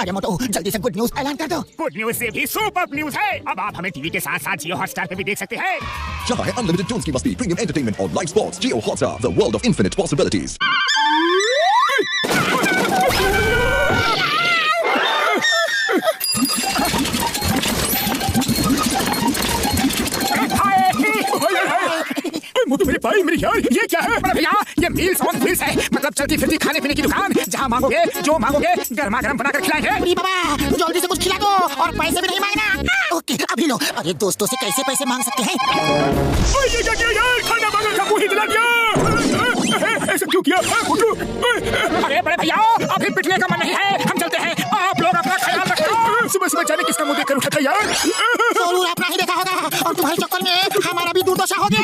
अरे मोटू जल्दी से गुड न्यूज ऐलान कर दो। गुड न्यूज से भी सुपर न्यूज है, अब आप हमें टीवी के साथ साथ जियो हॉटस्टार पे भी देख सकते हैं। जहाँ है अनलिमिटेड टून्स की मस्ती, प्रीमियम एंटरटेनमेंट और live sports, Jio Hotstar, the world of infinite possibilities. Motu मेरे भाई मेरी यार, ये क्या है? भैया ये मील्स ऑन व्हील्स है, मतलब चलती फिरती खाने पीने की दुकान, जहाँ मांगोगे जो मांगोगे गर्मा गर्म बनाकर खिलाएंगे। बाबा जल्दी से कुछ खिला दो और पैसे भी नहीं मांगना। ओके अभी लो। अरे दोस्तों से कैसे पैसे मांग सकते हैं? ये क्या किया यार, खाना मांगा था मुझे दिला दिया, ऐसा क्यों किया मोटू? अरे बड़े भैया अभी पिटने का मन नहीं है, हम चलते हैं, आप लोग अपना ख्याल रखो। सुबह सुबह जाने किसका मुंह देखकर उठा था यार? जरूर आपने ही देखा होगा और तुम्हारे चक्कर में हमारा भी दुर्दशा हो गया।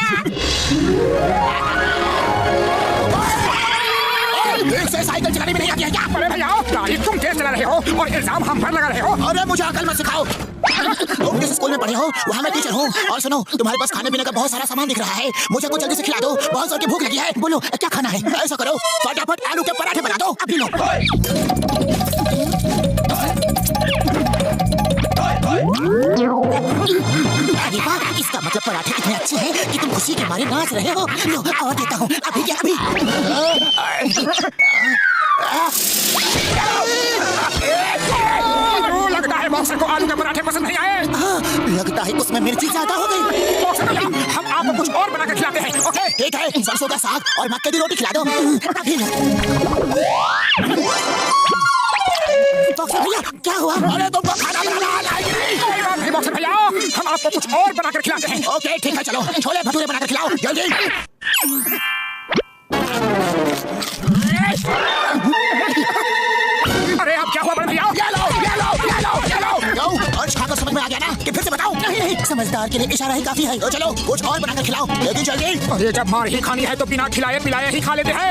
से साइकिल चलाने में नहीं आती है क्या? अरे भैया गाड़ी तुम तेज चला रहे हो और इल्जाम हम पर लगा रहे हो। अरे मुझे अकल मत सिखाओ। तुम जिस स्कूल में पढ़े हो वहाँ मैं टीचर हूँ। और सुनो तुम्हारे पास खाने पीने का बहुत सारा सामान दिख रहा है, मुझे कुछ जल्दी से खिला दो, बहुत जोर की भूख लगी है। बोलो क्या खाना है? ऐसा करो फटाफट आलू के पराठे बना दो, अभी लो। अरे वाह, इसका मतलब पराठे इतने अच्छे हैं कि तुम खुशी के मारे नाच रहे हो। लो और देता हूँ, अभी क्या अभी। लगता है बॉक्सर को आलू के पराठे पसंद नहीं आए। लगता है उसमें मिर्ची ज्यादा हो गई। बॉक्सर भैया हम आपको कुछ और बनाकर खिलाते हैं। ओके ठीक है, सरसों का साग और मक्के की रोटी खिला दो, अभी लो। बॉक्सर भैया क्या हुआ? अरे तुमको खाना बनाना नहीं बॉक्सर भैया, हम आपको कुछ और बनाकर खिलाते हैं। ओके ठीक है, चलो छोले भटूरे बनाकर खिलाओ जल्दी। अरे अब क्या हुआ बड़े भैया? ये लो ये लो ये लो ये लो। और खाकर समझ में आ गया ना कि फिर से बताओ? नहीं समझदार के लिए इशारा ही काफी है। तो चलो कुछ और बनाकर खिलाओ जल्दी जल्दी। अरे जब मार ही खानी है तो बिना खिलाए पिलाए ही खा लेते हैं।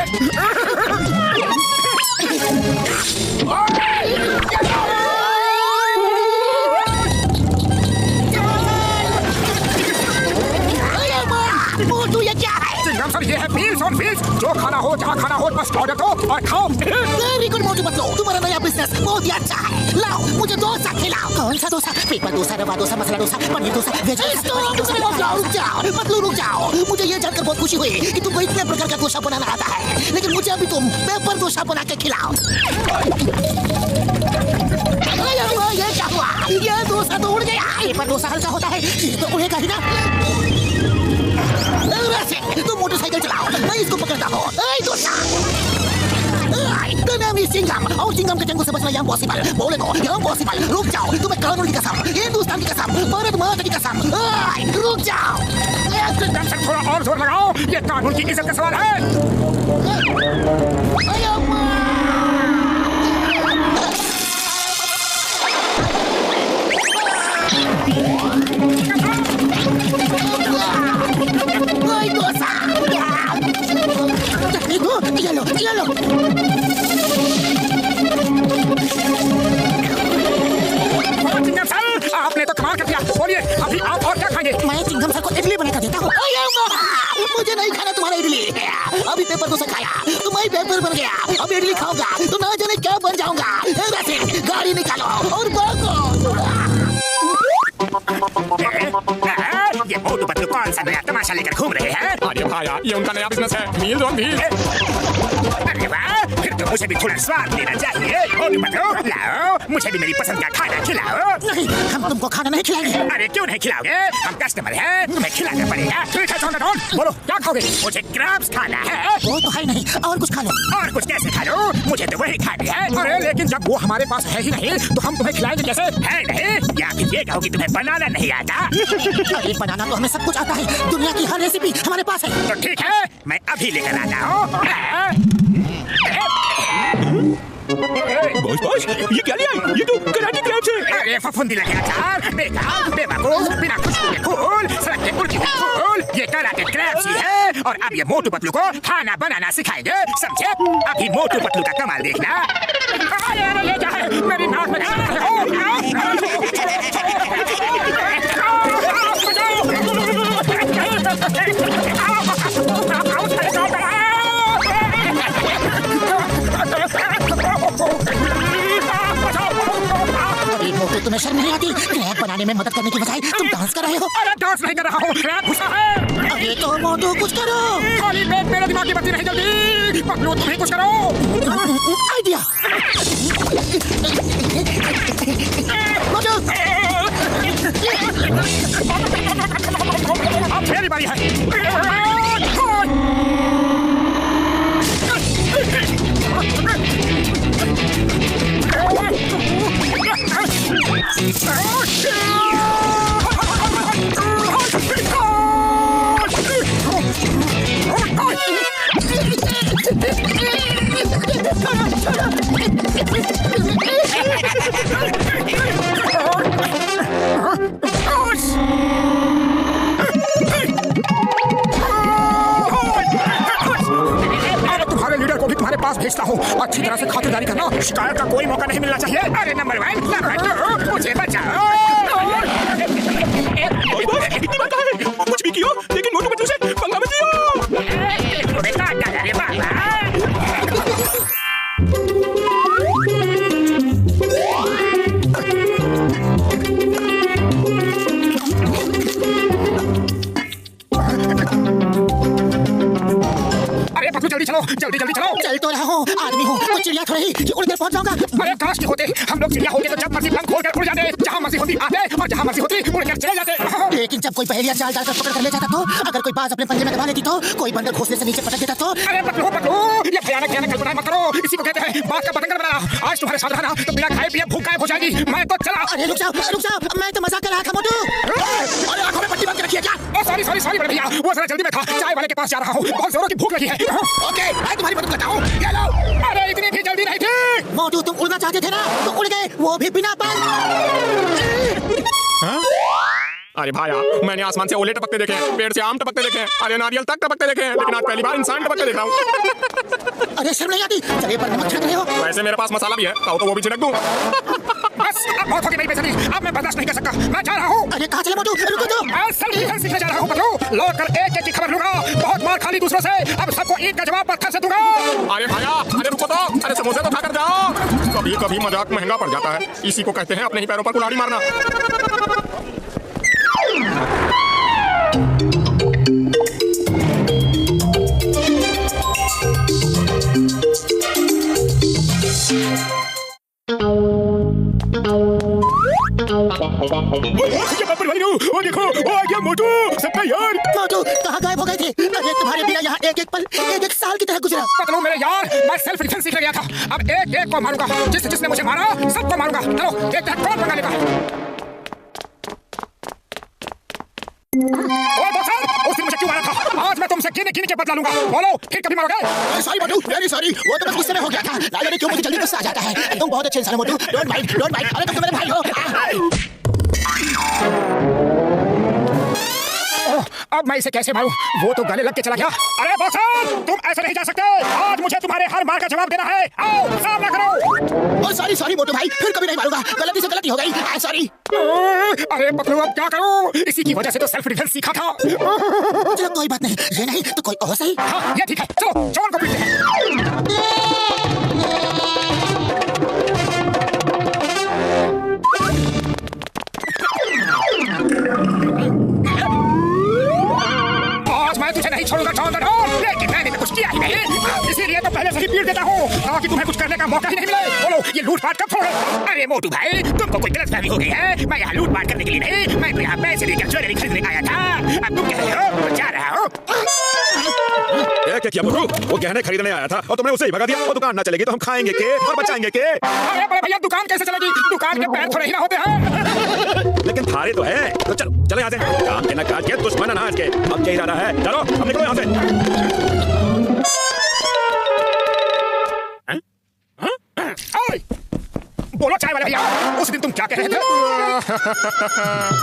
मोटू ये क्या है? चिंगम सर ये है मील्स ऑन व्हील्स, जो खाना हो जहाँ खाना हो बस ऑर्डर दो और खाओ। वेरी गुड मोटू पतलू, तुम्हारा नया बिजनेस बहुत ही अच्छा है। लाओ मुझे डोसा खिलाओ। कौन सा डोसा? पेपर डोसा, रवा डोसा, मसाला डोसा, पनीर डोसा, वेज डोसा। रुक जाओ पतलू रुक जाओ। मुझे ये जानकर बहुत खुशी हुई कि तुमको इतने प्रकार का डोसा बनाना आता है, लेकिन मुझे अभी तुम पेपर डोसा बना के खिलाओ। ये क्या हुआ? ये डोसा तो उड़ गया। पेपर डोसा हल्का होता है, ये तो उड़ेगा ही ना। तुम मोटरसाइकिल चलाओ, मैं इसको पकड़ता हूँ। डोसा सिंघम और सिंघम के चंगू से बचना इम्पॉसिबल। बोले तो इम्पॉसिबल। रुक जाओ, तुम्हें कानून की कसम, हिंदुस्तान की कसम, भारत माता की कसम, रुक जाओ। थोड़ा और जोर लगाओ, ये कानून की इज्जत का सवाल है। ये लो। आपने तो कमाल कर दिया। बोलिए अभी आप और क्या खाएंगे? मैं चिंगम सर को इडली बना कर देता हूँ। मुझे नहीं खाना तुम्हारा इडली। अभी पेपर डोसा खाया तो मैं पेपर बन गया, अब इडली खाऊंगा तो ना जाने क्या बन जाऊंगा। गाड़ी निकालो और भागो। ये मोटू पतलू कौन सा नया तमाशा लेकर घूम रहे हैं? अरे भाया ये उनका नया बिजनेस है, मील्स ऑन व्हील्स। अरे वाह, फिर तो मुझे भी थोड़ा स्वाद लेना चाहिए। मोटू पतलू लाओ, मुझे भी मेरी पसंद का खाना खिलाओ। नहीं हम तुमको खाना नहीं खिलाएंगे। अरे क्यों नहीं खिलाओगे? हम कस्टमर हैं, तुम्हें खिलाना पड़ेगा। ठीक है चौंकाटोन, बोलो क्या खाओगे? मुझे क्रैब्स खाना है। वो तो है नहीं, और कुछ खा लो। और कुछ कैसे खा लो? मुझे तो वही खानी है। अरे लेकिन जब वो हमारे पास है ही नहीं तो हम तुम्हें खिलाएंगे कैसे? है नहीं या फिर ये कहो कि तुम्हें बनाना नहीं आता? अरे बनाना तो हमें सब कुछ आता है, दुनिया की हर रेसिपी हमारे पास है। तो ठीक है, मैं अभी लेकर आता हूँ। बॉस ये क्या लिया? ये तो कराटे क्रैब्स है। अरे फफूंदी लगे अचार, बेकार, बेवकूफ, बिना खुशबू के फूल, सड़क के उल्टी हुई फूल, ये कराटे क्रैब्स ही है। और अब ये मोटू पतलू को खाना बनाना सिखाएंगे, समझे? अभी मोटू पतलू का कमाल देखना। अरे ये क्या है? मेरी नाक में तुम्हें शर्म नहीं आती? क्रैक बनाने में मदद करने की बजाय तुम डांस कर रहे हो। अरे डांस नहीं कर रहा हूँ, क्रैक घुसा है। अरे तो मोटू कुछ करो। खाली पेट मेरे दिमाग की बत्ती नहीं जल्दी। पकड़ो, तुम ही कुछ करो। आइडिया। मोटू। अब मेरी बारी है। तुम्हारे लीडर को भी तुम्हारे पास भेजता हूँ। अच्छी तरह से खातिरदारी करना, शिकायत का कोई मौका नहीं मिलना चाहिए। अरे नंबर 1, नंबर 2, मुझे बचाओ। इतनी बात है, कुछ भी कियो, लेकिन मोटू पतलू से पंगा मत लियो। बेटा अरे बाबा। जल्दी चलो, जल्दी जल्दी चलो। चल तो रहा हूँ, आदमी हूँ, तो चिड़िया थोड़ी कि उड़ कर पहुँच जाऊंगा। अरे काश की होते, हम लोग चिड़िया होते तो जब मर्जी पंख खोलकर उड़ जाते, जहाँ मर्जी होती आते और जहाँ मर्जी होती उड़कर चले जाते। लेकिन जब कोई पहेलियां जाल डालकर पकड़ कर ले जाता तो, अगर कोई बाज अपने पंजे में दबा लेती तो, कोई बंदर घोंसले से नीचे पटक देता तो। अरे पकड़ो पकड़ो, ये भयानक भयानक कल्पनाएं मत करो। इसी को कहते हैं बात का पतंगर बनाना। आज तुम्हारे साथ रहना तो बिना खाए पिए भूख गायब हो जाएगी। मैं तो चला। अरे रुक जाओ, मैं तो मजाक कर रहा था मोटू। अरे आंखों में पट्टी बांध के रखिए क्या? सॉरी बड़े भैया, वो जरा जल्दी में था। चाय वाले के पास जा रहा हूँ, बहुत जोरों की भूख लगी है। ओके, मैं तुम्हारी मदद करता हूँ। ये लो। अरे इतनी भी जल्दी नहीं थी। मोटू तुम उड़ना चाहते थे ना, तो उड़ गए, वो भी बिना पंख। अरे भाया, मैंने आसमान से ओले टपकते देखे, पेड़ से आम टपकते देखे, अरे नारियल तक टपकते देखे, लेकिन आज पहली बार इंसान टपकते देख रहा हूँ। अरे शर्म नहीं आती? चलिए पर नमक छिड़क रहे हो। वैसे मेरे पास मसाला भी है, तो वो भी छिड़क दूं। बस अब बहुत हो गई मेरी बेइज्जती, अब मैं बर्दाश्त नहीं कर सकता। मैं जा रहा हूँ। अरे कहाँ चले मोटू? रुको तो। मैं संगीत सीखने जा रहा हूँ पतलू। लौट कर एक की खबर लूंगा। बहुत मार खाली दूसरों से, अब सबको ईद का जवाब पत्थर से दूंगा। अरे भाया, अरे रुको तो, अरे समोसे तो खाकर जाओ। कभी कभी मजाक महंगा पड़ जाता है, इसी को कहते हैं अपने ही पैरों पर कुल्हाड़ी मारना। वो देखो, वो आ गया मोटू, सबका यार। मोटू कहाँ गायब हो गए थे? अरे तुम्हारे बिना यहाँ एक एक पल एक साल की तरह गुजरा। पतलू मेरे यार, मैं सेल्फ डिफेंस सीखने गया था। अब एक एक को मारूंगा, जिसने मुझे मारा सबको मारूंगा। चलो देखते हैं कौन पंगा लेगा। ओए बॉक्सर, उस दिन मुझे क्यों मारा था? आज मैं तुमसे गिने गिने के बदला लूंगा। बोलो फिर कभी मारोगे? सॉरी मोटू, वेरी सॉरी, वो तो बस गुस्से में हो गया था। ना जाने क्यों मुझे जल्दी गुस्सा आ जाता है। तुम बहुत अच्छे इंसान हो मोटू, डोंट माइंड। अरे तुम तो मेरे भाई हो। अब मैं इसे कैसे मारूं? वो तो गले लग के चला गया। अरे बॉक्सर, तुम ऐसे नहीं जा सकते। आज मुझे तुम्हारे हर मार का जवाब देना है। आओ सामना करो। ओ सॉरी मोटू भाई, फिर कभी नहीं मारूंगा। गलती से गलती हो गई, सॉरी। अरे पतलू अब क्या करूं? इसी की वजह से तो सेल्फ डिफेंस सीखा था। चलो कोई बात नहीं, ये नहीं तो कोई और सही। हाँ ये ठीक है, चलो जॉन को पीटते हैं। तुझे नहीं छोड़ूंगा जॉन द डॉन, लेकिन मैंने तो कुछ किया ही नहीं, इसीलिए तो पहले से ही पीट देता हूँ ताकि तुम्हें कुछ करने का मौका ही नहीं मिले। बोलो ये लूटपाट कब छोड़े? अरे मोटू भाई, तुमको कोई गलतफहमी हो गई है। मैं यहाँ लूटपाट करने के लिए नहीं, मैं तो यहाँ पैसे लेकर ज्वेलरी खरीदने आया था। अब तुम कह रहे हो तो जा रहा हूँ। क्या किया मोटू? वो गहने खरीदने आया था और तुमने उसे ही भगा दिया। वो दुकान ना चलेगी तो हम खाएंगे के और बचाएंगे के? अरे बड़े भैया, दुकान कैसे चलेगी? दुकान के पैर थोड़े ही ना होते हैं। लेकिन थारे तो है। तो चलो यहाँ से। काम के न काज के, दुश्मन अनाज के। अब क्या इरादा है? चलो अब निकलो यहाँ से। बोलो चाय वाले भैया, उस दिन तुम क्या कह रहे थे?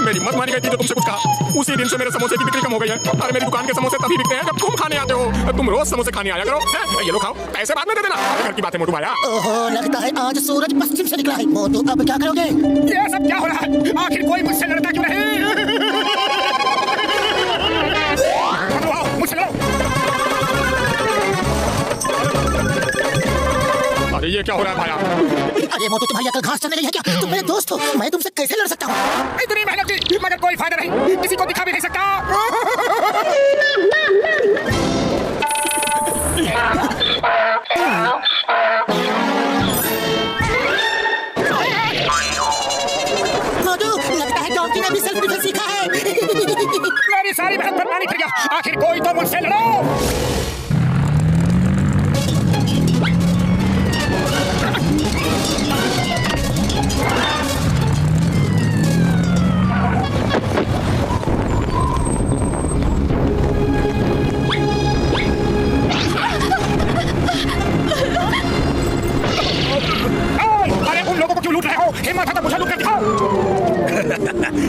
मेरी मत मारी गई थी जो तुमसे कुछ कहा। उसी दिन से मेरे समोसे की बिक्री कम हो गई है। अरे मेरी दुकान के समोसे तभी बिकते हैं जब तुम खाने आते हो। तुम रोज समोसे खाने आया करो। ये लो खाओ, पैसे बाद में दे देना। घर की बात है मोटू भाया। ओहो, लगता है आज सूरज पश्चिम से निकला है। मोटू अब क्या करोगे? ये सब क्या हो रहा है? आखिर कोई मुझसे लड़ता क्यों नहीं? मुझसे लड़ो। अरे ये क्या हो रहा है भाया? अरे मोटू तुम्हारी अकल घास चढ़ने गई है क्या? तुम मेरे दोस्त हो, मैं तुमसे कैसे लड़ सकता हूँ? इतनी मेहनत की मगर कोई फायदा नहीं, किसी को दिखा भी नहीं सकता। मोटू लगता है डॉगी ने भी सेल्फ डिफेंस सीखा है। मेरी सारी मेहनत पर पानी फिर गया, आखिर कोई तो मुझसे लड़ो। हिम्मत है तो मुझे लूट कर दिखाओ।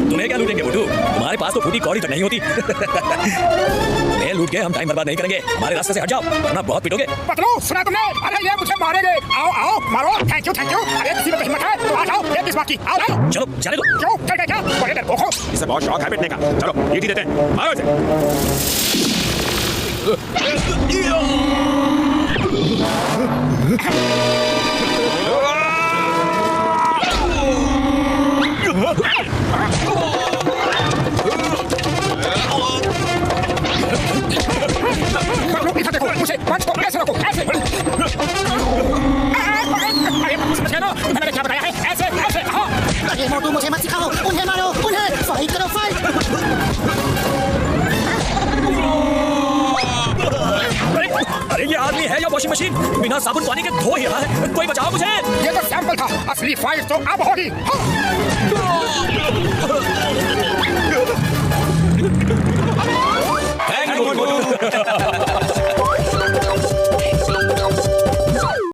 तुम्हें क्या लूटेंगे मोटू? तुम्हारे पास तो फूटी कौड़ी तो नहीं होती। तुम्हें लूट के हम टाइम बर्बाद नहीं करेंगे, हमारे रास्ते से हट जाओ वरना बहुत पिटोगे। पतलू सुना तुमने? अरे ये मुझे मारेंगे। आओ आओ मारो। Thank you thank you. अरे किसी में हिम्मत है तो आ जाओ, ये किस बात की? आओ आओ। चलो चले दो। क्यों चल गए क्या? बड़े डरपोक हो। इसे बहुत शौक है पिटने का। चलो ईटी देते हैं, मारो इसे। इधर देखो, मुझे पंच को ऐसे रखो, ऐसे। अरे समझ गए ना? मैंने क्या बताया है? ऐसे ऐसे। हाँ। अरे मोटू मुझे मत सिखाओ, उन्हें मारो, उन्हें फाइट करो, फाइट। अरे ये आदमी है या वॉशिंग मशीन? बिना साबुन पानी के धो ही रहा है। कोई बचाओ मुझे। ये तो सैंपल था, असली फाइट तो अब होगी। हाँ।